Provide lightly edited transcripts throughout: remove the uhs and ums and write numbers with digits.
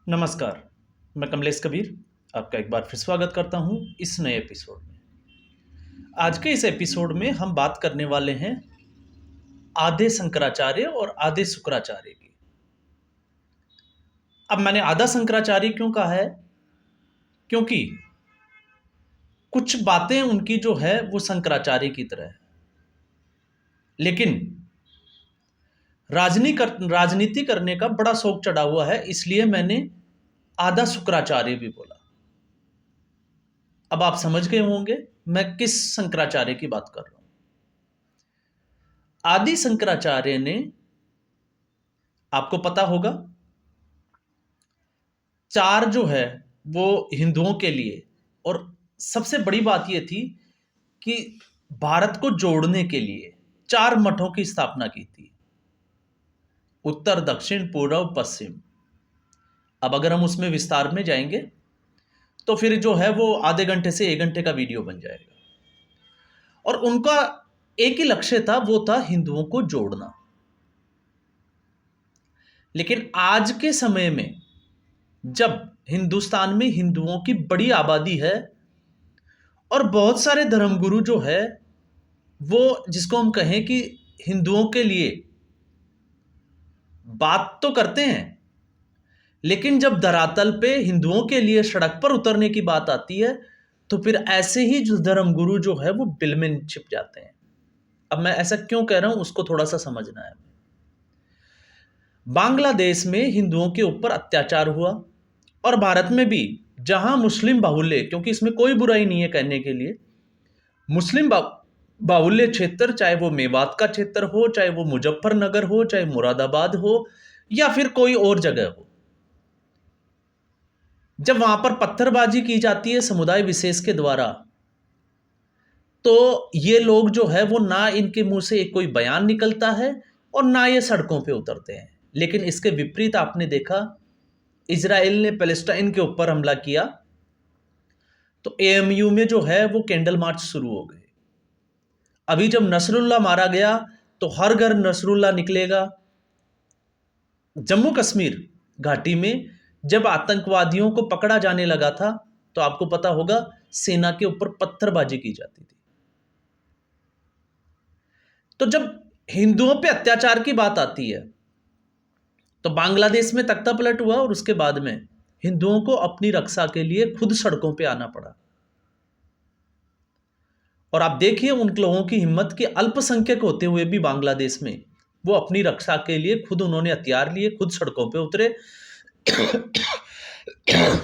नमस्कार, मैं कमलेश कबीर आपका एक बार फिर स्वागत करता हूं इस नए एपिसोड में। आज के इस एपिसोड में हम बात करने वाले हैं आदि शंकराचार्य और आदि शुक्राचार्य की। अब मैंने आदा शंकराचार्य क्यों कहा है? क्योंकि कुछ बातें उनकी जो है वो शंकराचार्य की तरह है, लेकिन राजनीति करने का बड़ा शौक चढ़ा हुआ है, इसलिए मैंने आदा शुक्राचार्य भी बोला। अब आप समझ गए होंगे मैं किस शंकराचार्य की बात कर रहा हूं। आदि शंकराचार्य ने, आपको पता होगा, चार जो है वो हिंदुओं के लिए, और सबसे बड़ी बात यह थी कि भारत को जोड़ने के लिए चार मठों की स्थापना की थी: उत्तर, दक्षिण, पूर्व, पश्चिम। अब अगर हम उसमें विस्तार में जाएंगे तो फिर जो है वो आधे घंटे से 1 घंटे का वीडियो बन जाएगा। और उनका एक ही लक्ष्य था, वो था हिंदुओं को जोड़ना। लेकिन आज के समय में जब हिंदुस्तान में हिंदुओं की बड़ी आबादी है और बहुत सारे धर्मगुरु जो है वो, जिसको हम कहें कि हिंदुओं के लिए बात तो करते हैं, लेकिन जब धरातल पे हिंदुओं के लिए सड़क पर उतरने की बात आती है तो फिर ऐसे ही जो धर्मगुरु जो है वो बिल में छिप जाते हैं। अब मैं ऐसा क्यों कह रहा हूं उसको थोड़ा सा समझना है। बांग्लादेश में हिंदुओं के ऊपर अत्याचार हुआ, और भारत में भी जहां मुस्लिम बाहुल्य, क्योंकि इसमें कोई बुराई नहीं है कहने के लिए, मुस्लिम बाहुल्य क्षेत्र, चाहे वो मेवात का क्षेत्र हो, चाहे वो मुजफ्फरनगर हो, चाहे मुरादाबाद हो, या फिर कोई और जगह हो, जब वहां पर पत्थरबाजी की जाती है समुदाय विशेष के द्वारा, तो ये लोग जो है वो ना इनके मुंह से एक कोई बयान निकलता है और ना ये सड़कों पे उतरते हैं। लेकिन इसके विपरीत आपने देखा, इजराइल ने पैलेस्टाइन के ऊपर हमला किया तो एएमयू में जो है वो कैंडल मार्च शुरू हो गए। अभी जब नसरुल्लाह मारा गया तो हर घर नसरुल्लाह निकलेगा। जम्मू कश्मीर घाटी में जब आतंकवादियों को पकड़ा जाने लगा था तो आपको पता होगा सेना के ऊपर पत्थरबाजी की जाती थी। तो जब हिंदुओं पे अत्याचार की बात आती है तो बांग्लादेश में तख्ता पलट हुआ, और उसके बाद में हिंदुओं को अपनी रक्षा के लिए खुद सड़कों पे आना पड़ा। और आप देखिए उन लोगों की हिम्मत कि अल्पसंख्यक होते हुए भी बांग्लादेश में वो अपनी रक्षा के लिए खुद उन्होंने हथियार लिए, खुद सड़कों पे उतरे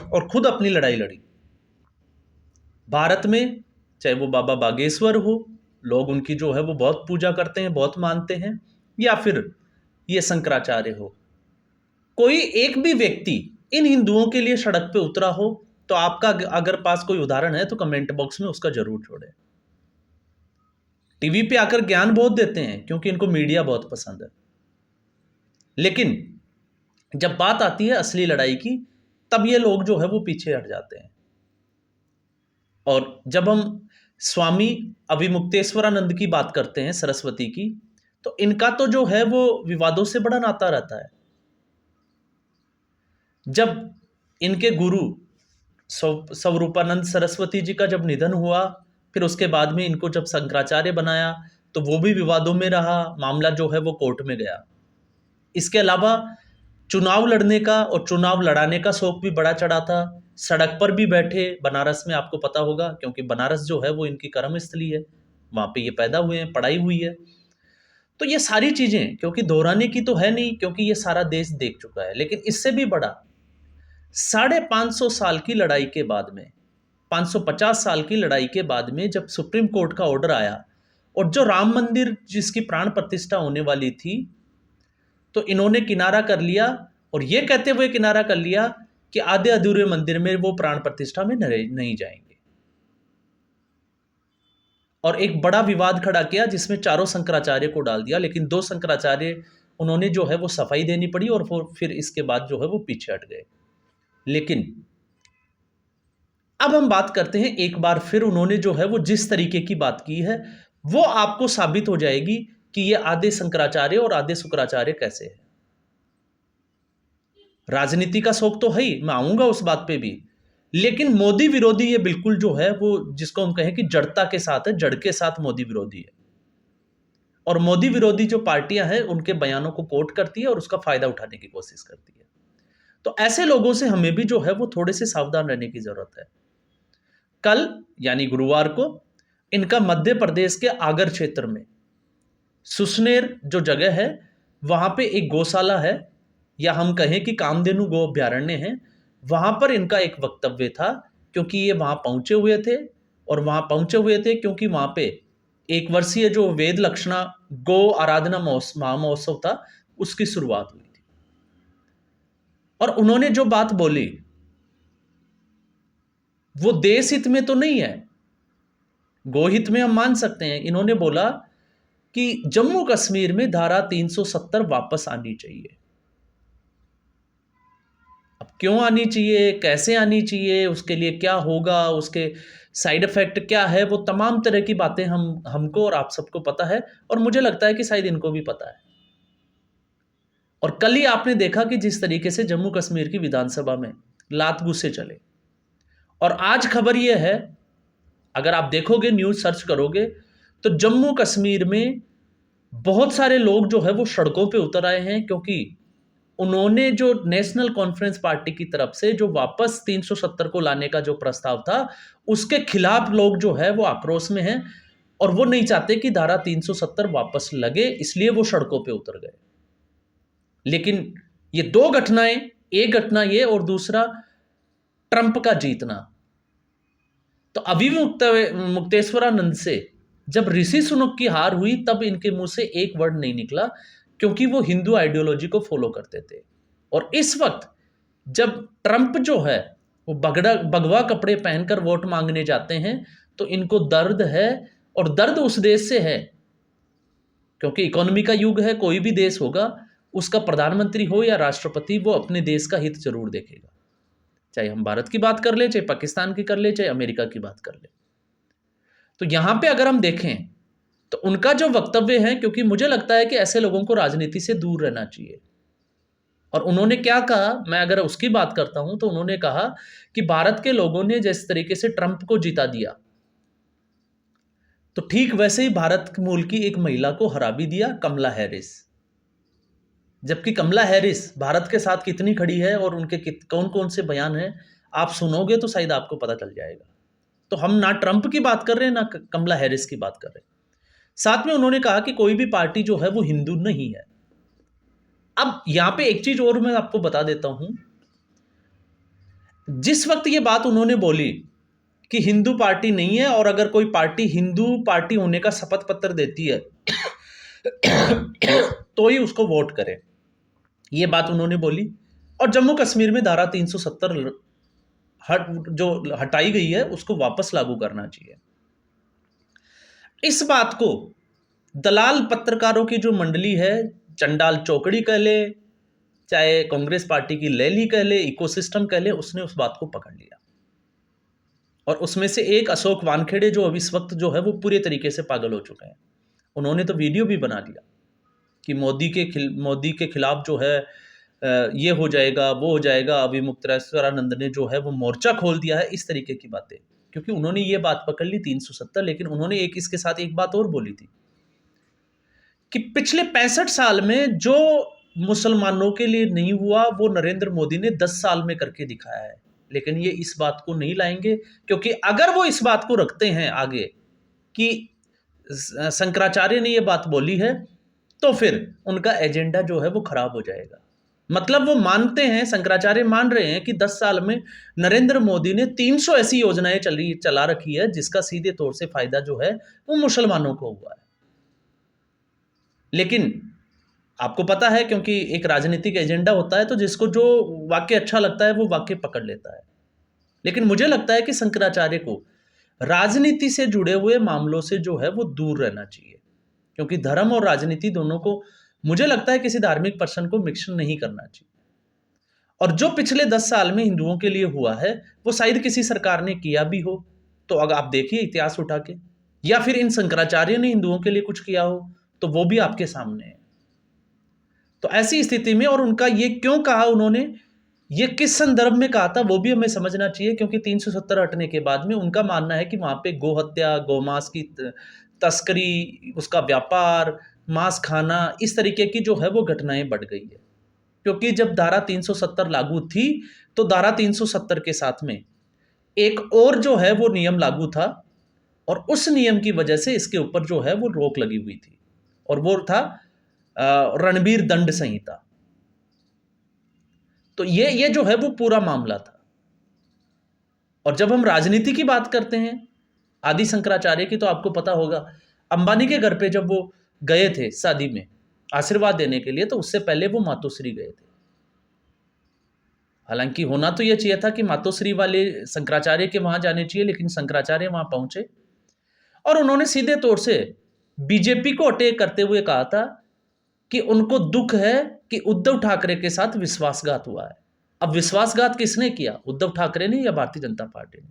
और खुद अपनी लड़ाई लड़ी। भारत में चाहे वो बाबा बागेश्वर हो, लोग उनकी जो है वो बहुत पूजा करते हैं, बहुत मानते हैं, या फिर ये शंकराचार्य हो, कोई एक भी व्यक्ति इन हिंदुओं के लिए सड़क पे उतरा हो तो आपका अगर पास कोई उदाहरण है तो कमेंट बॉक्स में उसका जरूर छोड़ें। टीवी पे आकर ज्ञान बहुत देते हैं क्योंकि इनको मीडिया बहुत पसंद है, लेकिन जब बात आती है असली लड़ाई की तब ये लोग जो है वो पीछे हट जाते हैं। और जब हम स्वामी अभिमुक्तेश्वरानंद की बात करते हैं, सरस्वती की, तो इनका तो जो है वो विवादों से बड़ा नाता रहता है। जब इनके गुरु स्वरूपानंद सरस्वती जी का जब निधन हुआ, फिर उसके बाद में इनको जब शंकराचार्य बनाया तो वो भी विवादों में रहा, मामला जो है वो कोर्ट में गया। इसके अलावा चुनाव लड़ने का और चुनाव लड़ाने का शौक भी बड़ा चढ़ा था। सड़क पर भी बैठे बनारस में, आपको पता होगा, क्योंकि बनारस जो है वो इनकी कर्मस्थली है, वहां पे ये पैदा हुए हैं, पढ़ाई हुई है। तो ये सारी चीजें क्योंकि दोहराने की तो है नहीं, क्योंकि ये सारा देश देख चुका है। लेकिन इससे भी बड़ा 550 साल की लड़ाई के बाद में, 550 साल की लड़ाई के बाद में जब सुप्रीम कोर्ट का ऑर्डर आया और जो राम मंदिर जिसकी प्राण प्रतिष्ठा होने वाली थी, तो इन्होंने किनारा कर लिया, और ये कहते हुए किनारा कर लिया कि आधे अधूरे मंदिर में वो प्राण प्रतिष्ठा में नहीं जाएंगे। और एक बड़ा विवाद खड़ा किया जिसमें चारों शंकराचार्य को डाल दिया, लेकिन 2 शंकराचार्य उन्होंने जो है वो सफाई देनी पड़ी, और फिर इसके बाद जो है वो पीछे हट गए। लेकिन अब हम बात करते हैं, एक बार फिर उन्होंने जो है वो जिस तरीके की बात की है वो आपको साबित हो जाएगी कि ये आदि शंकराचार्य और आदि शुक्राचार्य कैसे है। राजनीति का शौक तो है ही, मैं आऊंगा उस बात पे भी, लेकिन मोदी विरोधी ये बिल्कुल जो है वो जिसको हम कहें कि जड़ता के साथ है, जड़ के साथ मोदी विरोधी है। और मोदी विरोधी जो पार्टियां हैं उनके बयानों को कोट करती है और उसका फायदा उठाने की कोशिश करती है। तो ऐसे लोगों से हमें भी जो है वो थोड़े से सावधान रहने की जरूरत है। कल यानी गुरुवार को इनका मध्य प्रदेश के आगर क्षेत्र में सुसनेर जो जगह है वहां पे एक गौशाला है, या हम कहें कि कामधेनु गो अभ्यारण्य है। वहां पर इनका एक वक्तव्य था, क्योंकि ये वहां पहुंचे हुए थे, और वहां पहुंचे हुए थे क्योंकि वहां पे एक वर्षीय जो वेद लक्षणा गो आराधना महामहोत्सव था उसकी शुरुआत हुई थी। और उन्होंने जो बात बोली वो देश हित में तो नहीं है, गोहित में हम मान सकते हैं। इन्होंने बोला कि जम्मू कश्मीर में धारा 370 वापस आनी चाहिए। अब क्यों आनी चाहिए, कैसे आनी चाहिए, उसके लिए क्या होगा, उसके साइड इफेक्ट क्या है, वो तमाम तरह की बातें हमको और आप सबको पता है, और मुझे लगता है कि शायद इनको भी पता है। और कल ही आपने देखा कि जिस तरीके से जम्मू कश्मीर की विधानसभा में लात गुस्से चले, और आज खबर यह है, अगर आप देखोगे न्यूज सर्च करोगे तो जम्मू कश्मीर में बहुत सारे लोग जो है वो सड़कों पे उतर आए हैं, क्योंकि उन्होंने जो नेशनल कॉन्फ्रेंस पार्टी की तरफ से जो वापस 370 को लाने का जो प्रस्ताव था उसके खिलाफ लोग जो है वो आक्रोश में हैं, और वो नहीं चाहते कि धारा 370 वापस लगे, इसलिए वो सड़कों पे उतर गए। लेकिन ये दो घटनाएं, एक घटना ये और दूसरा ट्रंप का जीतना। तो अभी मुक्तेश्वरानंद से जब ऋषि सुनक की हार हुई तब इनके मुंह से एक वर्ड नहीं निकला, क्योंकि वो हिंदू आइडियोलॉजी को फॉलो करते थे। और इस वक्त जब ट्रंप जो है वो भगवा कपड़े पहनकर वोट मांगने जाते हैं तो इनको दर्द है, और दर्द उस देश से है क्योंकि इकोनॉमी का युग है। कोई भी देश होगा, उसका प्रधानमंत्री हो या राष्ट्रपति, वो अपने देश का हित जरूर देखेगा, चाहे हम भारत की बात कर ले, चाहे पाकिस्तान की कर ले, चाहे अमेरिका की बात कर ले। तो यहां पे अगर हम देखें तो उनका जो वक्तव्य है, क्योंकि मुझे लगता है कि ऐसे लोगों को राजनीति से दूर रहना चाहिए। और उन्होंने क्या कहा, मैं अगर उसकी बात करता हूं तो उन्होंने कहा कि भारत के लोगों ने जिस तरीके से ट्रंप को जिता दिया, तो ठीक वैसे ही भारत मूल की एक महिला को हरा भी दिया, कमला हैरिस। जबकि कमला हैरिस भारत के साथ कितनी खड़ी है और उनके कौन कौन से बयान हैं, आप सुनोगे तो शायद आपको पता चल जाएगा। तो हम ना ट्रंप की बात कर रहे हैं ना कमला हैरिस की बात कर रहे हैं। साथ में उन्होंने कहा कि कोई भी पार्टी जो है वो हिंदू नहीं है। अब यहां पे एक चीज और मैं आपको बता देता हूं, जिस वक्त ये बात उन्होंने बोली कि हिंदू पार्टी नहीं है, और अगर कोई पार्टी हिंदू पार्टी होने का शपथ पत्र देती है तो ही उसको वोट करें, ये बात उन्होंने बोली। और जम्मू कश्मीर में धारा 370 जो हटाई गई है उसको वापस लागू करना चाहिए। इस बात को दलाल पत्रकारों की जो मंडली है, चंडाल चौकड़ी कह ले, चाहे कांग्रेस पार्टी की लैली कह ले, इकोसिस्टम कह ले, उसने उस बात को पकड़ लिया। और उसमें से एक अशोक वानखेड़े जो अभी इस वक्त जो है वो पूरे तरीके से पागल हो चुके हैं। उन्होंने तो वीडियो भी बना दिया कि मोदी के खिलाफ जो है ये हो जाएगा, वो हो जाएगा। अभी मुक्तेश्वरानंद ने जो है वो मोर्चा खोल दिया है, इस तरीके की बातें, क्योंकि उन्होंने ये बात पकड़ ली 370। लेकिन उन्होंने एक इसके साथ एक बात और बोली थी कि पिछले 65 साल में जो मुसलमानों के लिए नहीं हुआ वो नरेंद्र मोदी ने 10 साल में करके दिखाया है। लेकिन ये इस बात को नहीं लाएंगे, क्योंकि अगर वो इस बात को रखते हैं आगे कि शंकराचार्य ने ये बात बोली है, तो फिर उनका एजेंडा जो है वो खराब हो जाएगा। मतलब वो मानते हैं, शंकराचार्य मान रहे हैं कि 10 साल में नरेंद्र मोदी ने 300 ऐसी योजनाएं चला रखी है जिसका सीधे तौर से फायदा जो है वो मुसलमानों को हुआ है। लेकिन आपको पता है, क्योंकि एक राजनीतिक एजेंडा होता है तो जिसको जो वाक्य अच्छा लगता है वो वाक्य पकड़ लेता है। लेकिन मुझे लगता है कि शंकराचार्य को राजनीति से जुड़े हुए मामलों से जो है वो दूर रहना चाहिए, क्योंकि धर्म और राजनीति दोनों को मुझे लगता है किसी धार्मिक पर्सन को मिक्स नहीं करना चाहिए। और जो पिछले 10 साल में हिंदुओं के लिए हुआ है वो शायद किसी सरकार ने किया भी हो, तो अगर आप देखिए इतिहास उठा के, या फिर इन शंकराचार्य ने हिंदुओं के लिए कुछ किया हो तो वो भी आपके सामने है। तो ऐसी स्थिति में, और उनका ये क्यों कहा उन्होंने ये किस संदर्भ में कहा था वो भी हमें समझना चाहिए, क्योंकि 370 हटने के बाद में उनका मानना है कि वहाँ पे गो हत्या, गोमांस की तस्करी, उसका व्यापार, मांस खाना, इस तरीके की जो है वो घटनाएं बढ़ गई है। क्योंकि जब धारा 370 लागू थी तो धारा 370 के साथ में एक और जो है वो नियम लागू था, और उस नियम की वजह से इसके ऊपर जो है वो रोक लगी हुई थी, और वो था रणबीर दंड संहिता। तो ये जो है वो पूरा मामला था। और जब हम राजनीति की बात करते हैं आदि शंकराचार्य की, तो आपको पता होगा अंबानी के घर पे जब वो गए थे शादी में आशीर्वाद देने के लिए, तो उससे पहले वो मातोश्री गए थे। हालांकि होना तो यह चाहिए था कि मातोश्री वाले शंकराचार्य के वहां जाने चाहिए, लेकिन शंकराचार्य वहां पहुंचे और उन्होंने सीधे तौर से बीजेपी को अटैक करते हुए कहा था कि उनको दुख है कि उद्धव ठाकरे के साथ विश्वासघात हुआ है। अब विश्वासघात किसने किया, उद्धव ठाकरे ने या भारतीय जनता पार्टी ने?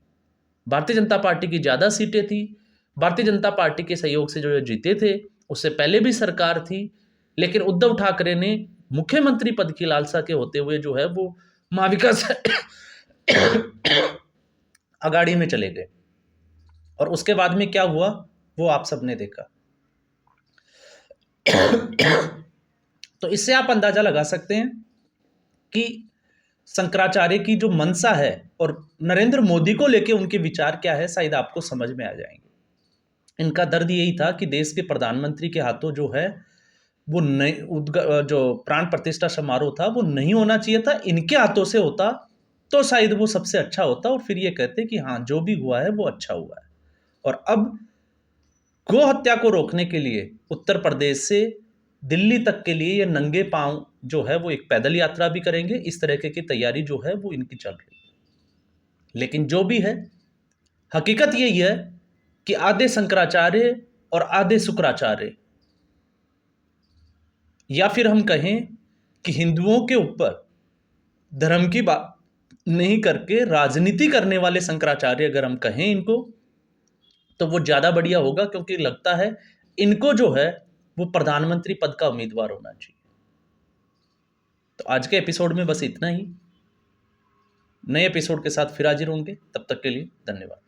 भारतीय जनता पार्टी की ज्यादा सीटें थी, भारतीय जनता पार्टी के सहयोग से जो जीते थे, उससे पहले भी सरकार थी, लेकिन उद्धव ठाकरे ने मुख्यमंत्री पद की लालसा के होते हुए जो है वो महाविकास अगाड़ी में चले गए। और उसके बाद में क्या हुआ वो आप सबने देखा। तो इससे आप अंदाजा लगा सकते हैं कि शंकराचार्य की जो मंशा है और नरेंद्र मोदी को लेके उनके विचार क्या है, शायद आपको समझ में आ जाएंगे। इनका दर्द यही था कि देश के प्रधानमंत्री के हाथों जो है वो जो प्राण प्रतिष्ठा समारोह था वो नहीं होना चाहिए था, इनके हाथों से होता तो शायद वो सबसे अच्छा होता, और फिर ये कहते कि हाँ जो भी हुआ है वो अच्छा हुआ है। और अब गो हत्या को रोकने के लिए उत्तर प्रदेश से दिल्ली तक के लिए ये नंगे पांव जो है वो एक पैदल यात्रा भी करेंगे। इस तरह की तैयारी जो है वो इनकी चल रही है। लेकिन जो भी है, हकीकत यही है कि आधे शंकराचार्य और आधे शुक्राचार्य, या फिर हम कहें कि हिंदुओं के ऊपर धर्म की बात नहीं करके राजनीति करने वाले शंकराचार्य अगर हम कहें इनको, तो वो ज्यादा बढ़िया होगा, क्योंकि लगता है इनको जो है वो प्रधानमंत्री पद का उम्मीदवार होना चाहिए। तो आज के एपिसोड में बस इतना ही। नए एपिसोड के साथ फिर हाजिर होंगे, तब तक के लिए धन्यवाद।